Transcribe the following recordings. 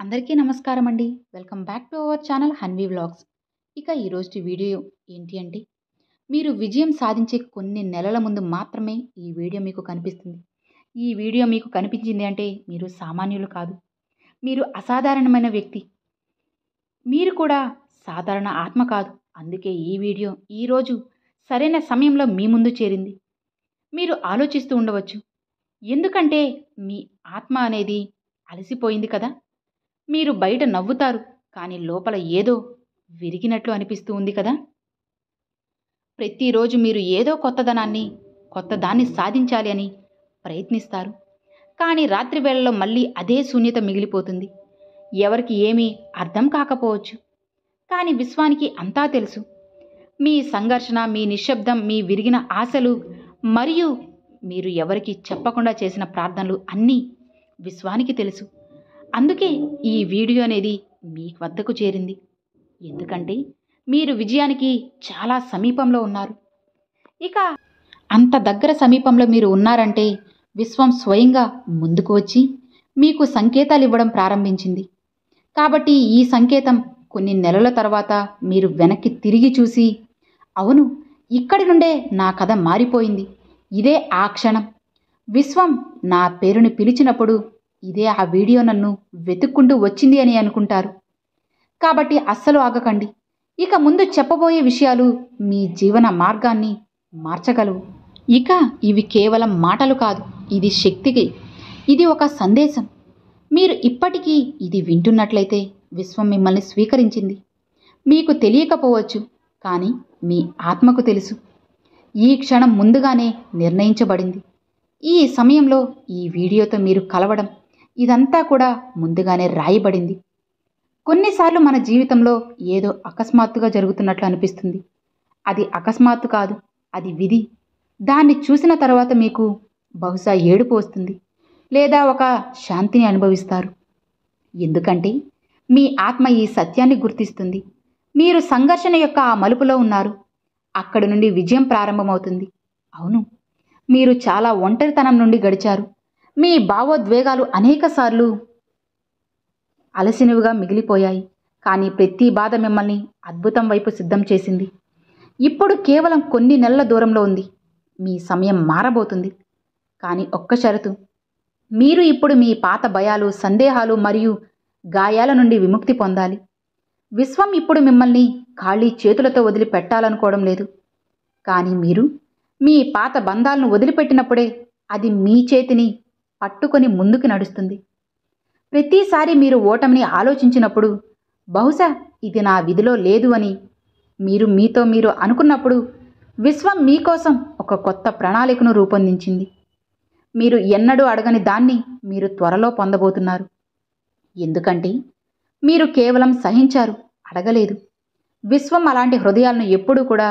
అందరికీ నమస్కారం అండి. Welcome back to our channel Hanvi vlogs. ఇక ఈరోజు వీడియో ఏంటి అంటే, మీరు విజయం సాధించే కొన్ని నెలల ముందు మాత్రమే ఈ వీడియో మీకు కనిపిస్తుంది. ఈ వీడియో మీకు కనిపించింది అంటే మీరు సామాన్యులు కాదు. మీరు అసాధారణమైన వ్యక్తి. మీరు కూడా సాధారణ ఆత్మ కాదు. అందుకే ఈ వీడియో ఈరోజు సరైన సమయంలో మీ ముందు చేరింది. మీరు ఆలోచిస్తూ ఉండవచ్చు. ఎందుకంటే మీ ఆత్మ అనేది అలసిపోయింది కదా. మీరు బయట నవ్వుతారు, కానీ లోపల ఏదో విరిగినట్లు అనిపిస్తూ ఉంది కదా. ప్రతిరోజు మీరు ఏదో కొత్తదాన్ని సాధించాలి అని ప్రయత్నిస్తారు. కానీ రాత్రి వేళల్లో మళ్ళీ అదే శూన్యత మిగిలిపోతుంది. ఎవరికి ఏమీ అర్థం కాకపోవచ్చు, కానీ విశ్వానికి అంతా తెలుసు. మీ సంఘర్షణ, మీ నిశ్శబ్దం, మీ విరిగిన ఆశలు మరియు మీరు ఎవరికి చెప్పకుండా చేసిన ప్రార్థనలు అన్నీ విశ్వానికి తెలుసు. అందుకే ఈ వీడియో అనేది మీ వద్దకు చేరింది. ఎందుకంటే మీరు విజయానికి చాలా సమీపంలో ఉన్నారు. ఇక అంత దగ్గర సమీపంలో మీరు ఉన్నారంటే విశ్వం స్వయంగా ముందుకు వచ్చి మీకు సంకేతాలు ఇవ్వడం ప్రారంభించింది. కాబట్టి ఈ సంకేతం కొన్ని నెలల తర్వాత మీరు వెనక్కి తిరిగి చూసి, అవును, ఇక్కడి నుండే నా కథ మారిపోయింది, ఇదే ఆ క్షణం, విశ్వం నా పేరుని పిలిచినప్పుడు ఇదే ఆ వీడియో నన్ను వెతుక్కుంటూ వచ్చింది అని అనుకుంటారు. కాబట్టి అస్సలు ఆగకండి. ఇక ముందు చెప్పబోయే విషయాలు మీ జీవన మార్గాన్ని మార్చగలవు. ఇక ఇవి కేవలం మాటలు కాదు, ఇది శక్తికి, ఇది ఒక సందేశం. మీరు ఇప్పటికీ ఇది వింటున్నట్లయితే విశ్వం మిమ్మల్ని స్వీకరించింది. మీకు తెలియకపోవచ్చు, కానీ మీ ఆత్మకు తెలుసు. ఈ క్షణం ముందుగానే నిర్ణయించబడింది. ఈ సమయంలో ఈ వీడియోతో మీరు కలవడం, ఇదంతా కూడా ముందుగానే రాయబడింది. కొన్నిసార్లు మన జీవితంలో ఏదో అకస్మాత్తుగా జరుగుతున్నట్లు అనిపిస్తుంది. అది అకస్మాత్తు కాదు, అది విధి. దాన్ని చూసిన తర్వాత మీకు బహుశా ఏడుపు వస్తుంది, లేదా ఒక శాంతిని అనుభవిస్తారు. ఎందుకంటే మీ ఆత్మ ఈ సత్యాన్ని గుర్తిస్తుంది. మీరు సంఘర్షణ యొక్క ఆ మలుపులో ఉన్నారు. అక్కడి నుండి విజయం ప్రారంభమవుతుంది. అవును, మీరు చాలా ఒంటరితనం నుండి గడిచారు. మీ భావోద్వేగాలు అనేకసార్లు అలసినవిగా మిగిలిపోయాయి. కానీ ప్రతి బాధ మిమ్మల్ని అద్భుతం వైపు సిద్ధం చేసింది. ఇప్పుడు కేవలం కొన్ని నెలల దూరంలో ఉంది. మీ సమయం మారబోతుంది. కానీ ఒక్క షరతు, మీరు ఇప్పుడు మీ పాత భయాలు, సందేహాలు మరియు గాయాల నుండి విముక్తి పొందాలి. విశ్వం ఇప్పుడు మిమ్మల్ని ఖాళీ చేతులతో వదిలిపెట్టాలనుకోవడం లేదు. కానీ మీరు మీ పాత బంధాలను వదిలిపెట్టినప్పుడే అది మీ చేతిని పట్టుకొని ముందుకు నడుస్తుంది. ప్రతిసారి మీరు ఓటమిని ఆలోచించినప్పుడు, బహుశా ఇది నా విధిలో లేదు అని మీతో మీరు అనుకున్నప్పుడు, విశ్వం మీకోసం ఒక కొత్త ప్రణాళికను రూపొందించింది. మీరు ఎన్నడూ అడగని దాన్ని మీరు త్వరలో పొందబోతున్నారు. ఎందుకంటే మీరు కేవలం సహించారు, అడగలేదు. విశ్వం అలాంటి హృదయాలను ఎప్పుడూ కూడా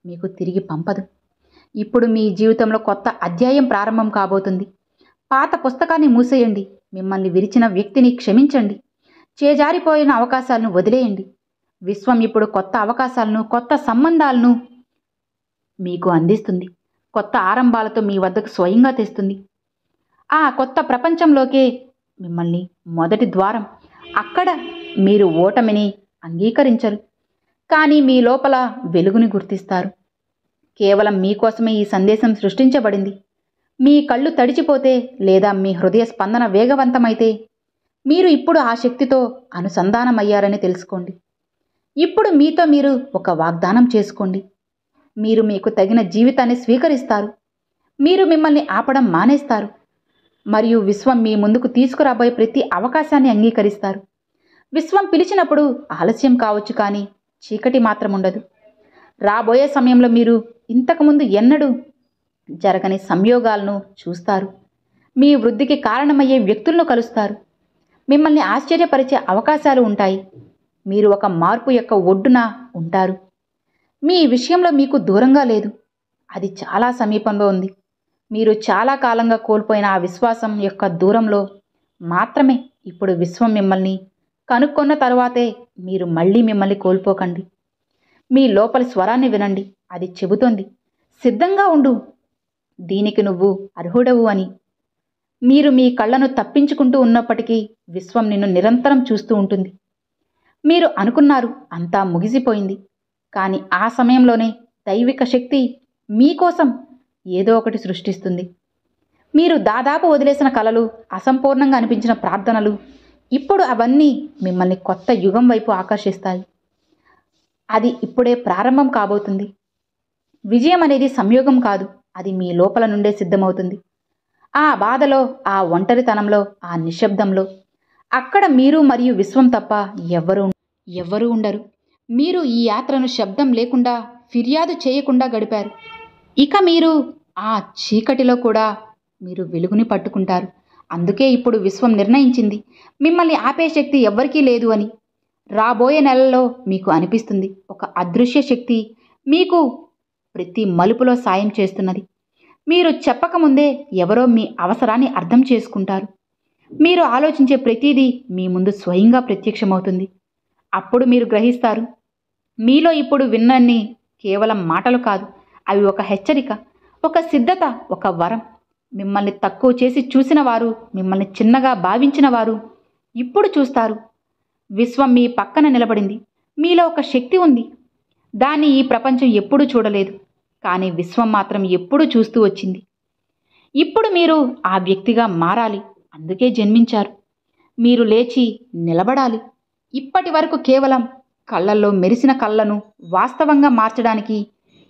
మీకు తిరిగి పంపదు. ఇప్పుడు మీ జీవితంలో కొత్త అధ్యాయం ప్రారంభం కాబోతుంది. పాత పుస్తకాన్ని మూసేయండి. మిమ్మల్ని విరిచిన వ్యక్తిని క్షమించండి. చేజారిపోయిన అవకాశాలను వదిలేయండి. విశ్వం ఇప్పుడు కొత్త అవకాశాలను, కొత్త సంబంధాలను మీకు అందిస్తుంది. కొత్త ఆరంభాలతో మీ వద్దకు స్వయంగా తెస్తుంది. ఆ కొత్త ప్రపంచంలోకే మిమ్మల్ని మొదటి ద్వారం. అక్కడ మీరు ఓటమిని అంగీకరించరు, కానీ మీ లోపల వెలుగుని గుర్తిస్తారు. కేవలం మీకోసమే ఈ సందేశం సృష్టించబడింది. మీ కళ్ళు తడిచిపోతే, లేదా మీ హృదయ స్పందన వేగవంతమైతే, మీరు ఇప్పుడు ఆ శక్తితో అనుసంధానమయ్యారని తెలుసుకోండి. ఇప్పుడు మీతో మీరు ఒక వాగ్దానం చేసుకోండి. మీరు మీకు తగిన జీవితాన్ని స్వీకరిస్తారు. మీరు మిమ్మల్ని ఆపడం మానేస్తారు. మరియు విశ్వం మీ ముందుకు తీసుకురాబోయే ప్రతి అవకాశాన్ని అంగీకరిస్తారు. విశ్వం పిలిచినప్పుడు ఆలస్యం కావచ్చు, కానీ చీకటి మాత్రం ఉండదు. రాబోయే సమయంలో మీరు ఇంతకుముందు ఎన్నడూ జరగని సంయోగాలను చూస్తారు. మీ వృద్ధికి కారణమయ్యే వ్యక్తులను కలుస్తారు. మిమ్మల్ని ఆశ్చర్యపరిచే అవకాశాలు ఉంటాయి. మీరు ఒక మార్పు యొక్క ఒడ్డున ఉంటారు. మీ విషయంలో మీకు దూరంగా లేదు, అది చాలా సమీపంలో ఉంది. మీరు చాలా కాలంగా కోల్పోయిన ఆ విశ్వాసం యొక్క దూరంలో మాత్రమే ఇప్పుడు విశ్వం మిమ్మల్ని కనుక్కున్న తరువాతే మీరు మళ్ళీ మిమ్మల్ని కోల్పోకండి. మీ లోపలి స్వరాన్ని వినండి. అది చెబుతోంది, సిద్ధంగా ఉండు, దీనికి నువ్వు అర్హుడవు అని. మీరు మీ కళ్ళను తప్పించుకుంటూ ఉన్నప్పటికీ విశ్వం నిన్ను నిరంతరం చూస్తూ ఉంటుంది. మీరు అనుకున్నారు అంతా ముగిసిపోయింది, కానీ ఆ సమయంలోనే దైవిక శక్తి మీకోసం ఏదో ఒకటి సృష్టిస్తుంది. మీరు దాదాపు వదిలేసిన కలలు, అసంపూర్ణంగా అనిపించిన ప్రార్థనలు, ఇప్పుడు అవన్నీ మిమ్మల్ని కొత్త యుగం వైపు ఆకర్షిస్తాయి. అది ఇప్పుడే ప్రారంభం కాబోతుంది. విజయం అనేది సంయోగం కాదు, అది మీ లోపల నుండే సిద్ధమవుతుంది. ఆ బాధలో, ఆ ఒంటరితనంలో, ఆ నిశ్శబ్దంలో, అక్కడ మీరు మరియు విశ్వం తప్ప ఎవ్వరూ ఉండరు. మీరు ఈ యాత్రను శబ్దం లేకుండా, ఫిర్యాదు చేయకుండా గడిపారు. ఇక మీరు ఆ చీకటిలో కూడా మీరు వెలుగుని పట్టుకుంటారు. అందుకే ఇప్పుడు విశ్వం నిర్ణయించింది, మిమ్మల్ని ఆపే శక్తి ఎవ్వరికీ లేదు అని. రాబోయే నెలల్లో మీకు అనిపిస్తుంది, ఒక అదృశ్య శక్తి మీకు ప్రతి మలుపులో సాయం చేస్తున్నది. మీరు చెప్పకముందే ఎవరో మీ అవసరాన్ని అర్థం చేసుకుంటారు. మీరు ఆలోచించే ప్రతిదీ మీ ముందు స్వయంగా ప్రత్యక్షమవుతుంది. అప్పుడు మీరు గ్రహిస్తారు, మీలో ఇప్పుడు విన్నన్ని కేవలం మాటలు కాదు, అవి ఒక హెచ్చరిక, ఒక సిద్ధత, ఒక వరం. మిమ్మల్ని తక్కువ చేసి చూసిన వారు, మిమ్మల్ని చిన్నగా భావించిన వారు ఇప్పుడు చూస్తారు, విశ్వం మీ పక్కన నిలబడింది. మీలో ఒక శక్తి ఉంది, దాన్ని ఈ ప్రపంచం ఎప్పుడూ చూడలేదు, కానీ విశ్వం మాత్రం ఎప్పుడూ చూస్తూ వచ్చింది. ఇప్పుడు మీరు ఆ వ్యక్తిగా మారాలి. అందుకే జన్మించారు. మీరు లేచి నిలబడాలి. ఇప్పటి వరకు కేవలం కళ్ళల్లో మెరిసిన కళ్ళను వాస్తవంగా మార్చడానికి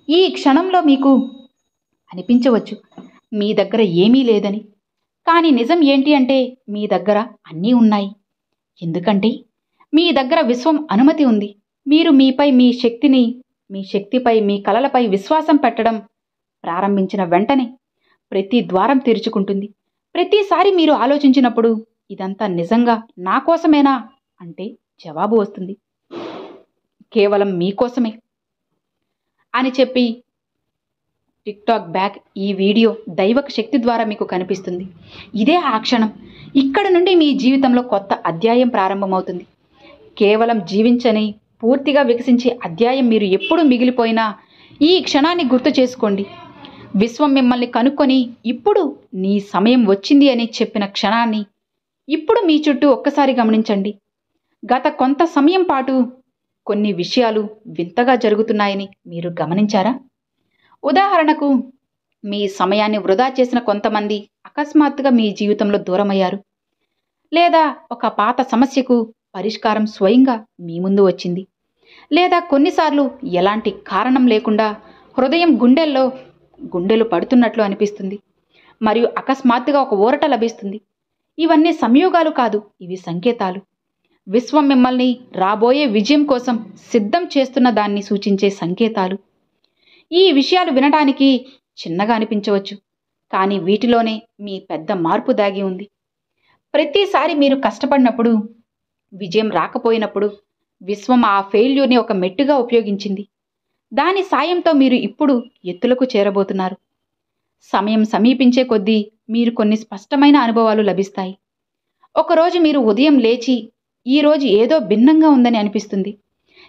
ఈ క్షణంలో మీకు అనిపించవచ్చు మీ దగ్గర ఏమీ లేదని. కానీ నిజం ఏంటి అంటే మీ దగ్గర అన్నీ ఉన్నాయి. ఎందుకంటే మీ దగ్గర విశ్వం అనుమతి ఉంది. మీరు మీపై, మీ శక్తిపై, మీ కలలపై విశ్వాసం పెట్టడం ప్రారంభించిన వెంటనే ప్రతి ద్వారం తెరుచుకుంటుంది. ప్రతిసారి మీరు ఆలోచించినప్పుడు, ఇదంతా నిజంగా నా కోసమేనా అంటే జవాబు వస్తుంది, కేవలం మీకోసమే అని చెప్పి టిక్టాక్ బ్యాక్ ఈ వీడియో దైవక శక్తి ద్వారా మీకు కనిపిస్తుంది. ఇదే ఆ క్షణం. ఇక్కడ నుండి మీ జీవితంలో కొత్త అధ్యాయం ప్రారంభమవుతుంది. కేవలం జీవించని, పూర్తిగా వికసించే అధ్యాయం. మీరు ఎప్పుడు మిగిలిపోయినా ఈ క్షణాన్ని గుర్తు చేసుకోండి. విశ్వం మిమ్మల్ని కనుక్కొని ఇప్పుడు నీ సమయం వచ్చింది అని చెప్పిన క్షణాన్ని ఇప్పుడు మీ చుట్టూ ఒక్కసారి గమనించండి. గత కొంత సమయం పాటు కొన్ని విషయాలు వింతగా జరుగుతున్నాయని మీరు గమనించారా? ఉదాహరణకు, మీ సమయాన్ని వృధా చేసిన కొంతమంది అకస్మాత్తుగా మీ జీవితంలో దూరమయ్యారు. లేదా ఒక పాత సమస్యకు పరిష్కారం స్వయంగా మీ ముందు వచ్చింది. లేదా కొన్నిసార్లు ఎలాంటి కారణం లేకుండా హృదయం గుండెలు పడుతున్నట్లు అనిపిస్తుంది మరియు అకస్మాత్తుగా ఒక ఊరట లభిస్తుంది. ఇవన్నీ సంయోగాలు కాదు, ఇవి సంకేతాలు. విశ్వం మిమ్మల్ని రాబోయే విజయం కోసం సిద్ధం చేస్తున్న దాన్ని సూచించే సంకేతాలు. ఈ విషయాలు వినడానికి చిన్నగా అనిపించవచ్చు, కానీ వీటిలోనే మీ పెద్ద మార్పు దాగి ఉంది. ప్రతిసారి మీరు కష్టపడినప్పుడు, విజయం రాకపోయినప్పుడు విశ్వం ఆ ఫెయిల్యూర్ని ఒక మెట్టుగా ఉపయోగించింది. దాని సాయంతో మీరు ఇప్పుడు ఎత్తులకు చేరబోతున్నారు. సమయం సమీపించే కొద్దీ మీరు కొన్ని స్పష్టమైన అనుభవాలు లభిస్తాయి. ఒకరోజు మీరు ఉదయం లేచి ఈరోజు ఏదో భిన్నంగా ఉందని అనిపిస్తుంది.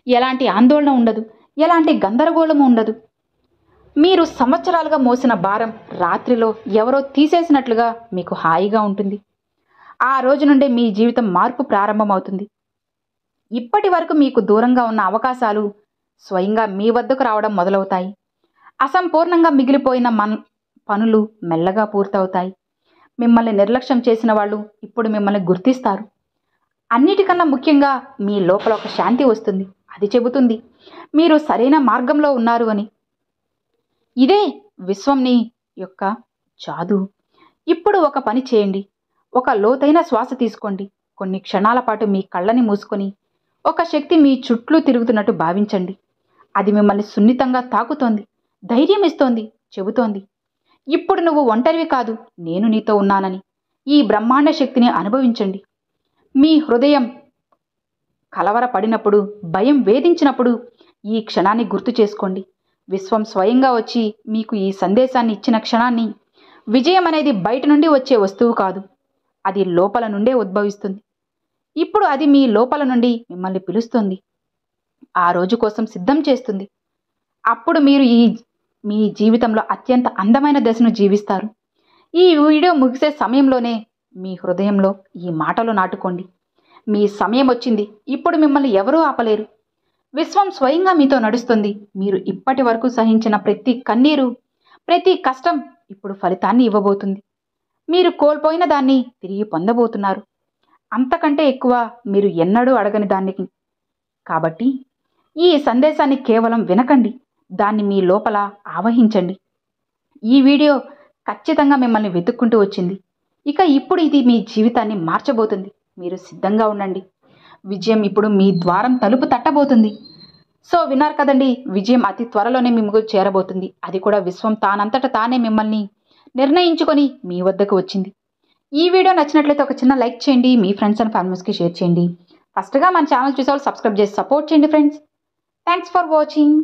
ఎలాంటి ఆందోళన ఉండదు, ఎలాంటి గందరగోళము ఉండదు. మీరు సంవత్సరాలుగా మోసిన భారం రాత్రిలో ఎవరో తీసేసినట్లుగా మీకు హాయిగా ఉంటుంది. ఆ రోజు నుండే మీ జీవితం మార్పు ప్రారంభమవుతుంది. ఇప్పటి వరకు మీకు దూరంగా ఉన్న అవకాశాలు స్వయంగా మీ వద్దకు రావడం మొదలవుతాయి. అసంపూర్ణంగా మిగిలిపోయిన పనులు మెల్లగా పూర్తవుతాయి. మిమ్మల్ని నిర్లక్ష్యం చేసిన వాళ్ళు ఇప్పుడు మిమ్మల్ని గుర్తిస్తారు. అన్నిటికన్నా ముఖ్యంగా మీ లోపల ఒక శాంతి వస్తుంది. అది చెబుతుంది మీరు సరైన మార్గంలో ఉన్నారు అని. ఇదే విశ్వంని యొక్క జాదు. ఇప్పుడు ఒక పని చేయండి. ఒక లోతైన శ్వాస తీసుకోండి. కొన్ని క్షణాల పాటు మీ కళ్ళని మూసుకొని ఒక శక్తి మీ చుట్టూ తిరుగుతున్నట్టు భావించండి. అది మిమ్మల్ని సున్నితంగా తాకుతోంది, ధైర్యం ఇస్తోంది, చెబుతోంది, ఇప్పుడు నువ్వు ఒంటరివి కాదు, నేను నీతో ఉన్నానని. ఈ బ్రహ్మాండ శక్తిని అనుభవించండి. మీ హృదయం కలవరపడినప్పుడు, భయం వేధించినప్పుడు ఈ క్షణాన్ని గుర్తు చేసుకోండి. విశ్వం స్వయంగా వచ్చి మీకు ఈ సందేశాన్ని ఇచ్చిన క్షణాన్ని. విజయం అనేది బయట నుండి వచ్చే వస్తువు కాదు, అది లోపల నుండే ఉద్భవిస్తుంది. ఇప్పుడు అది మీ లోపల నుండి మిమ్మల్ని పిలుస్తుంది, ఆ రోజు కోసం సిద్ధం చేస్తుంది. అప్పుడు మీరు మీ జీవితంలో అత్యంత అందమైన దశను జీవిస్తారు. ఈ వీడియో ముగిసే సమయంలోనే మీ హృదయంలో ఈ మాటలు నాటుకోండి. మీ సమయం వచ్చింది. ఇప్పుడు మిమ్మల్ని ఎవరూ ఆపలేరు. విశ్వం స్వయంగా మీతో నడుస్తుంది. మీరు ఇప్పటి వరకు సహించిన ప్రతి కన్నీరు, ప్రతి కష్టం ఇప్పుడు ఫలితాన్ని ఇవ్వబోతుంది. మీరు కోల్పోయిన దాన్ని తిరిగి పొందబోతున్నారు. అంతకంటే ఎక్కువ మీరు ఎన్నడూ అడగని దానికి. కాబట్టి ఈ సందేశాన్ని కేవలం వినకండి, దాన్ని మీ లోపల ఆవహించండి. ఈ వీడియో ఖచ్చితంగా మిమ్మల్ని వెతుక్కుంటూ వచ్చింది. ఇక ఇప్పుడు ఇది మీ జీవితాన్ని మార్చబోతుంది. మీరు సిద్ధంగా ఉండండి. విజయం ఇప్పుడు మీ ద్వారం తలుపు తట్టబోతుంది. సో విన్నారు కదండి, విజయం అతి త్వరలోనే మీ ముందుకు చేరబోతుంది. అది కూడా విశ్వం తానంతట తానే మిమ్మల్ని నిర్ణయించుకొని మీ వద్దకు వచ్చింది. ఈ వీడియో నచ్చినట్లయితే ఒక చిన్న లైక్ చేయండి. మీ ఫ్రెండ్స్ అండ్ ఫ్యామిలీస్కి షేర్ చేయండి. ఫస్ట్గా మన ఛానల్ చూసే వాళ్ళు సబ్స్క్రైబ్ చేసి సపోర్ట్ చేయండి ఫ్రెండ్స్. Thanks for watching.